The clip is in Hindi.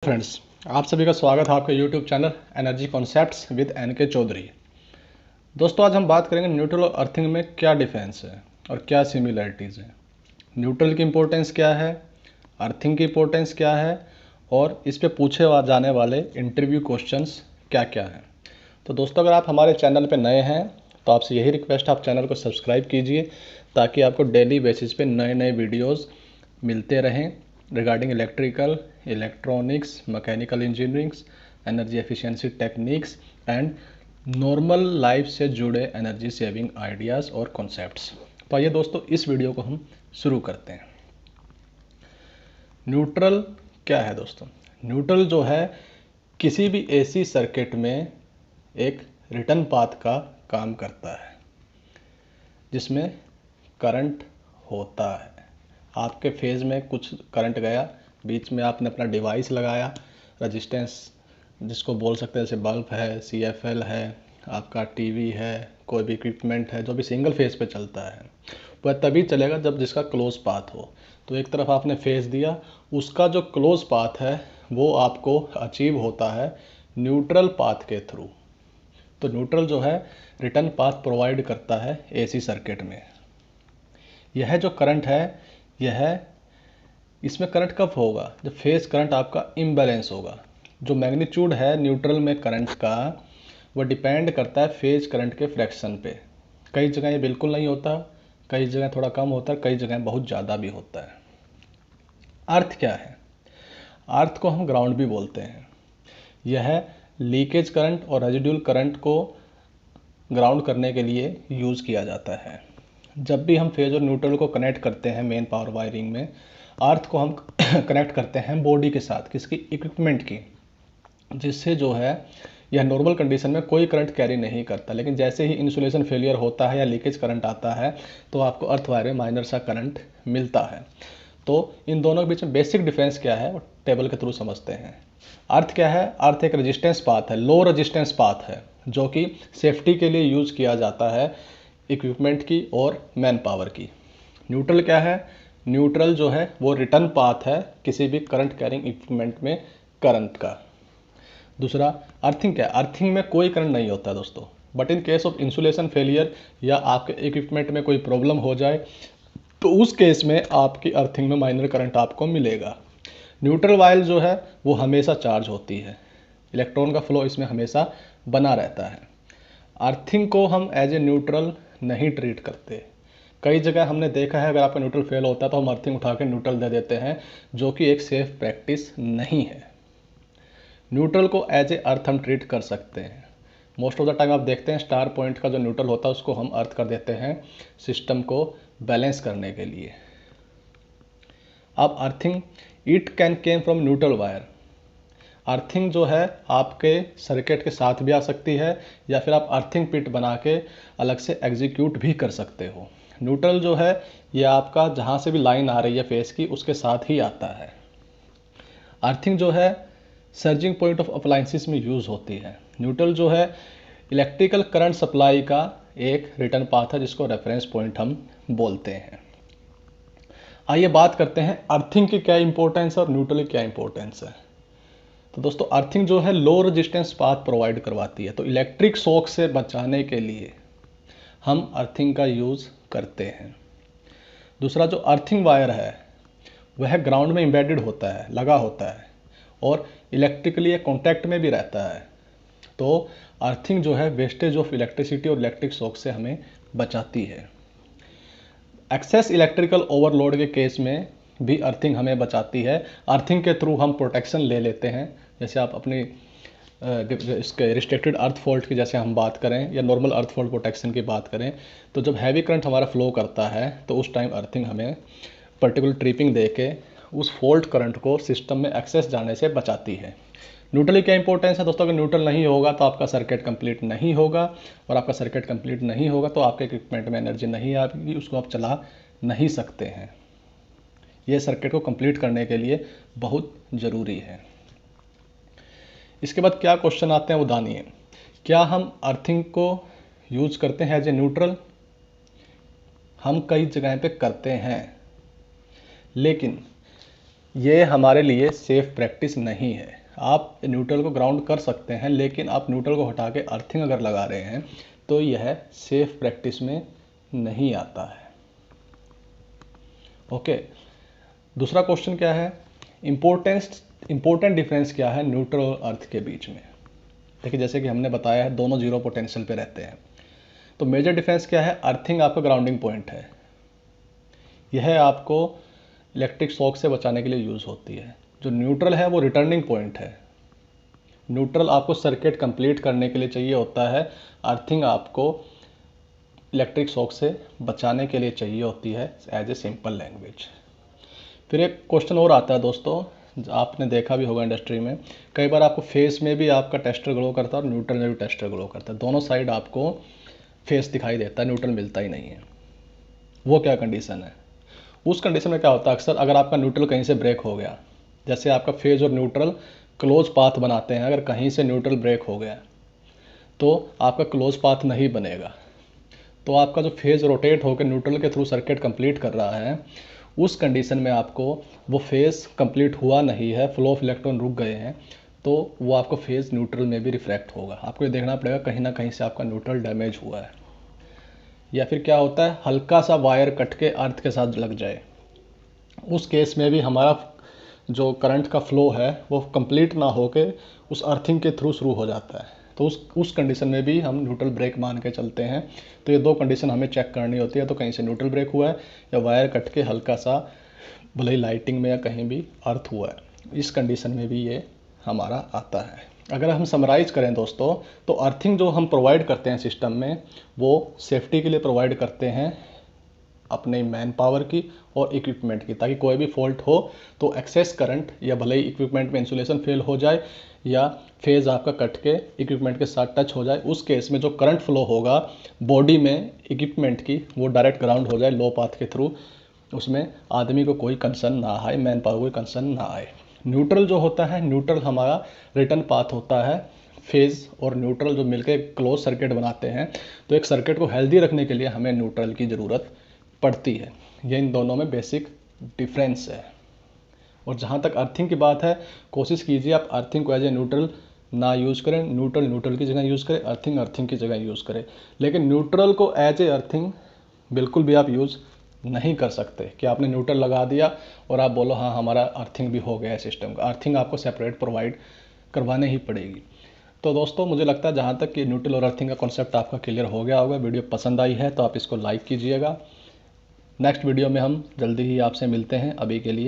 फ्रेंड्स, आप सभी का स्वागत है आपके YouTube channel energy concepts with N K Chaudhary. दोस्तों, आज हम बात करेंगे न्यूट्रल और अर्थिंग में क्या डिफरेंस है और क्या सिमिलरिटीज़ है। न्यूट्रल की इम्पोर्टेंस क्या है, अर्थिंग की इम्पोर्टेंस क्या है और इस पे पूछे जाने वाले इंटरव्यू क्वेश्चंस क्या क्या हैं। तो दोस्तों, अगर आप हमारे चैनल पर नए हैं तो आपसे यही रिक्वेस्ट, आप चैनल को सब्सक्राइब कीजिए ताकि आपको डेली बेसिस पे नए नए वीडियोज़ मिलते रहें regarding electrical, electronics, mechanical engineerings, energy efficiency techniques and normal life से जुड़े एनर्जी सेविंग आइडियाज़ और कॉन्सेप्ट्स। तो आइए दोस्तों, इस वीडियो को हम शुरू करते हैं। न्यूट्रल क्या है दोस्तों? न्यूट्रल जो है किसी भी एसी सर्किट में एक रिटर्न पाथ का काम करता है जिसमें करंट होता है। आपके फेज़ में कुछ करंट गया, बीच में आपने अपना डिवाइस लगाया, रेजिस्टेंस जिसको बोल सकते हैं, जैसे बल्ब है, सीएफएल है, आपका टीवी है, कोई भी इक्विपमेंट है जो भी सिंगल फेज़ पे चलता है, वह तभी चलेगा जब जिसका क्लोज पाथ हो। तो एक तरफ आपने फेज़ दिया, उसका जो क्लोज पाथ है वो आपको अचीव होता है न्यूट्रल पाथ के थ्रू। तो न्यूट्रल जो है रिटर्न पाथ प्रोवाइड करता है एसी सर्किट में। यह जो करंट है, यह इसमें करंट कब होगा? जब फेज करंट आपका इम्बैलेंस होगा। जो मैग्नीट्यूड है न्यूट्रल में करंट का, वह डिपेंड करता है फेज करंट के फ्रैक्शन पे। कई जगह ये बिल्कुल नहीं होता, कई जगह थोड़ा कम होता है, कई जगह बहुत ज़्यादा भी होता है। अर्थ क्या है? अर्थ को हम ग्राउंड भी बोलते हैं। यह लीकेज करंट और रेजिडुअल करंट को ग्राउंड करने के लिए यूज़ किया जाता है। जब भी हम फेज और न्यूट्रल को कनेक्ट करते हैं मेन पावर वायरिंग में, अर्थ को हम कनेक्ट करते हैं बॉडी के साथ, किसकी? इक्विपमेंट की, जिससे जो है यह नॉर्मल कंडीशन में कोई करंट कैरी नहीं करता, लेकिन जैसे ही इंसुलेशन फेलियर होता है या लीकेज करंट आता है तो आपको अर्थ वायर में माइनर सा करंट मिलता है। तो इन दोनों के बीच में बेसिक डिफरेंस क्या है वो टेबल के थ्रू समझते हैं। अर्थ क्या है? अर्थ एक रेजिस्टेंस पाथ है, लो रेजिस्टेंस पाथ है, जो कि सेफ्टी के लिए यूज़ किया जाता है इक्विपमेंट की और मैन पावर की। न्यूट्रल क्या है? न्यूट्रल जो है वो रिटर्न पाथ है किसी भी करंट कैरिंग इक्विपमेंट में करंट का। दूसरा, अर्थिंग क्या है? अर्थिंग में कोई करंट नहीं होता है दोस्तों, but in case of insulation failure या आपके इक्विपमेंट में कोई प्रॉब्लम हो जाए तो उस केस में आपकी अर्थिंग में माइनर करंट आपको मिलेगा। न्यूट्रल वायर जो है वो हमेशा चार्ज होती है, इलेक्ट्रॉन का फ्लो इसमें हमेशा बना रहता है। अर्थिंग को हम एज ए न्यूट्रल नहीं ट्रीट करते। कई जगह हमने देखा है, अगर आपका न्यूट्रल फेल होता है तो हम अर्थिंग उठा के न्यूट्रल दे देते हैं, जो कि एक सेफ प्रैक्टिस नहीं है। न्यूट्रल को एज ए अर्थ हम ट्रीट कर सकते हैं। मोस्ट ऑफ द टाइम आप देखते हैं स्टार पॉइंट का जो न्यूट्रल होता है उसको हम अर्थ कर देते हैं सिस्टम को बैलेंस करने के लिए। अब earthing, it can came from neutral wire. Earthing जो है आपके सर्किट के साथ भी आ सकती है या फिर आप अर्थिंग पिट बना के अलग से एग्जीक्यूट भी कर सकते हो। न्यूट्रल जो है ये आपका जहाँ से भी लाइन आ रही है फेस की उसके साथ ही आता है। अर्थिंग जो है सर्जिंग पॉइंट ऑफ अप्लायंसेस में यूज़ होती है। न्यूट्रल जो है इलेक्ट्रिकल करंट सप्लाई का एक रिटर्न पाथ है जिसको रेफरेंस पॉइंट हम बोलते हैं। आइए बात करते हैं अर्थिंग की क्या इंपॉर्टेंस है और न्यूट्रल की क्या इंपॉर्टेंस है। तो दोस्तों, अर्थिंग जो है लो रेजिस्टेंस पाथ प्रोवाइड करवाती है, तो इलेक्ट्रिक शॉक से बचाने के लिए हम अर्थिंग का यूज़ करते हैं। दूसरा, जो अर्थिंग वायर है वह ग्राउंड में एम्बेडेड होता है, लगा होता है और इलेक्ट्रिकली कॉन्टैक्ट में भी रहता है। तो अर्थिंग जो है वेस्टेज ऑफ इलेक्ट्रिसिटी और इलेक्ट्रिक शॉक से हमें बचाती है। एक्सेस इलेक्ट्रिकल ओवरलोड के केस में भी अर्थिंग हमें बचाती है। अर्थिंग के थ्रू हम प्रोटेक्शन ले लेते हैं, जैसे आप अपनी इसके रिस्ट्रिक्टेड अर्थ फॉल्ट की जैसे हम बात करें या नॉर्मल अर्थ फॉल्ट प्रोटेक्शन की बात करें, तो जब हैवी करंट हमारा फ्लो करता है तो उस टाइम अर्थिंग हमें पर्टिकुलर ट्रिपिंग दे के उस फॉल्ट करंट को सिस्टम में एक्सेस जाने से बचाती है। न्यूट्रल की क्या इंपॉर्टेंस है दोस्तों? अगर न्यूट्रल नहीं होगा तो आपका सर्किट कंप्लीट नहीं होगा, और आपका सर्किट कंप्लीट नहीं होगा तो आपके इक्विपमेंट में एनर्जी नहीं आएगी, उसको आप चला नहीं सकते हैं। ये सर्किट को कंप्लीट करने के लिए बहुत ज़रूरी है। इसके बाद क्या क्वेश्चन आते हैं वो दानिए। क्या हम अर्थिंग को यूज करते हैं एज ए न्यूट्रल? हम कई जगह पे करते हैं, लेकिन ये हमारे लिए सेफ प्रैक्टिस नहीं है। आप न्यूट्रल को ग्राउंड कर सकते हैं, लेकिन आप न्यूट्रल को हटा के अर्थिंग अगर लगा रहे हैं तो यह सेफ प्रैक्टिस में नहीं आता है। ओके, दूसरा क्वेश्चन क्या है, इंपॉर्टेंट डिफरेंस क्या है न्यूट्रल और अर्थ के बीच में। देखिए, जैसे कि हमने बताया है दोनों जीरो पोटेंशियल पे रहते हैं, तो मेजर डिफरेंस क्या है, अर्थिंग आपका ग्राउंडिंग पॉइंट है, यह आपको इलेक्ट्रिक शॉक से बचाने के लिए यूज़ होती है। जो न्यूट्रल है वो रिटर्निंग पॉइंट है। न्यूट्रल आपको सर्किट कंप्लीट करने के लिए चाहिए होता है, अर्थिंग आपको इलेक्ट्रिक शॉक से बचाने के लिए चाहिए होती है एज ए सिंपल लैंग्वेज। फिर एक क्वेश्चन और आता है दोस्तों, आपने देखा भी होगा इंडस्ट्री में, कई बार आपको फेस में भी आपका टेस्टर ग्लो करता है और न्यूट्रल में भी टेस्टर ग्लो करता है, दोनों साइड आपको फेस दिखाई देता है, न्यूट्रल मिलता ही नहीं है। वो क्या कंडीशन है, उस कंडीशन में क्या होता है, अक्सर अगर आपका न्यूट्रल कहीं से ब्रेक हो गया, जैसे आपका फेज और न्यूट्रल क्लोज पाथ बनाते हैं, अगर कहीं से न्यूट्रल ब्रेक हो गया तो आपका क्लोज पाथ नहीं बनेगा, तो आपका जो फेज रोटेट होकर न्यूट्रल के थ्रू सर्किट कंप्लीट कर रहा है, उस कंडीशन में आपको वो फेज कंप्लीट हुआ नहीं है, फ्लो ऑफ इलेक्ट्रॉन रुक गए हैं, तो वो आपको फेज न्यूट्रल में भी रिफ्रैक्ट होगा। आपको ये देखना पड़ेगा कहीं ना कहीं से आपका न्यूट्रल डैमेज हुआ है। या फिर क्या होता है, हल्का सा वायर कट के अर्थ के साथ लग जाए, उस केस में भी हमारा जो करंट का फ्लो है वो कंप्लीट ना होके उस अर्थिंग के थ्रू शुरू हो जाता है, तो उस कंडीशन में भी हम न्यूट्रल ब्रेक मान के चलते हैं। तो ये दो कंडीशन हमें चेक करनी होती है, तो कहीं से न्यूट्रल ब्रेक हुआ है या वायर कट के हल्का सा भले ही लाइटिंग में या कहीं भी अर्थ हुआ है, इस कंडीशन में भी ये हमारा आता है। अगर हम समराइज करें दोस्तों, तो अर्थिंग जो हम प्रोवाइड करते हैं सिस्टम में, वो सेफ्टी के लिए प्रोवाइड करते हैं अपने मैन पावर की और इक्विपमेंट की, ताकि कोई भी फॉल्ट हो तो एक्सेस करंट या भले ही इक्विपमेंट में इंसुलेशन फेल हो जाए या फेज आपका कट के इक्विपमेंट के साथ टच हो जाए, उस केस में जो करंट फ्लो होगा बॉडी में इक्विपमेंट की, वो डायरेक्ट ग्राउंड हो जाए लो पाथ के थ्रू, उसमें आदमी को कोई कंसर्न ना आए, मैन पावर कोई कंसर्न ना आए। न्यूट्रल जो होता है, न्यूट्रल हमारा रिटर्न पाथ होता है, फेज और न्यूट्रल जो मिलकर क्लोज सर्किट बनाते हैं, तो एक सर्किट को हेल्दी रखने के लिए हमें न्यूट्रल की ज़रूरत पड़ती है। ये इन दोनों में बेसिक डिफरेंस है। और जहाँ तक अर्थिंग की बात है, कोशिश कीजिए आप अर्थिंग को एज ए न्यूट्रल ना यूज़ करें, न्यूट्रल न्यूट्रल की जगह यूज़ करें, अर्थिंग अर्थिंग की जगह यूज़ करें। लेकिन न्यूट्रल को एज ए अर्थिंग बिल्कुल भी आप यूज़ नहीं कर सकते कि आपने न्यूट्रल लगा दिया और आप बोलो हाँ हमारा अर्थिंग भी हो गया है सिस्टम का। अर्थिंग आपको सेपरेट प्रोवाइड करवाने ही पड़ेगी। तो दोस्तों, मुझे लगता है जहाँ तक कि न्यूट्रल और अर्थिंग का कॉन्सेप्ट आपका क्लियर हो गया होगा। वीडियो पसंद आई है तो आप इसको लाइक कीजिएगा। नेक्स्ट वीडियो में हम जल्दी ही आपसे मिलते हैं। अभी के लिए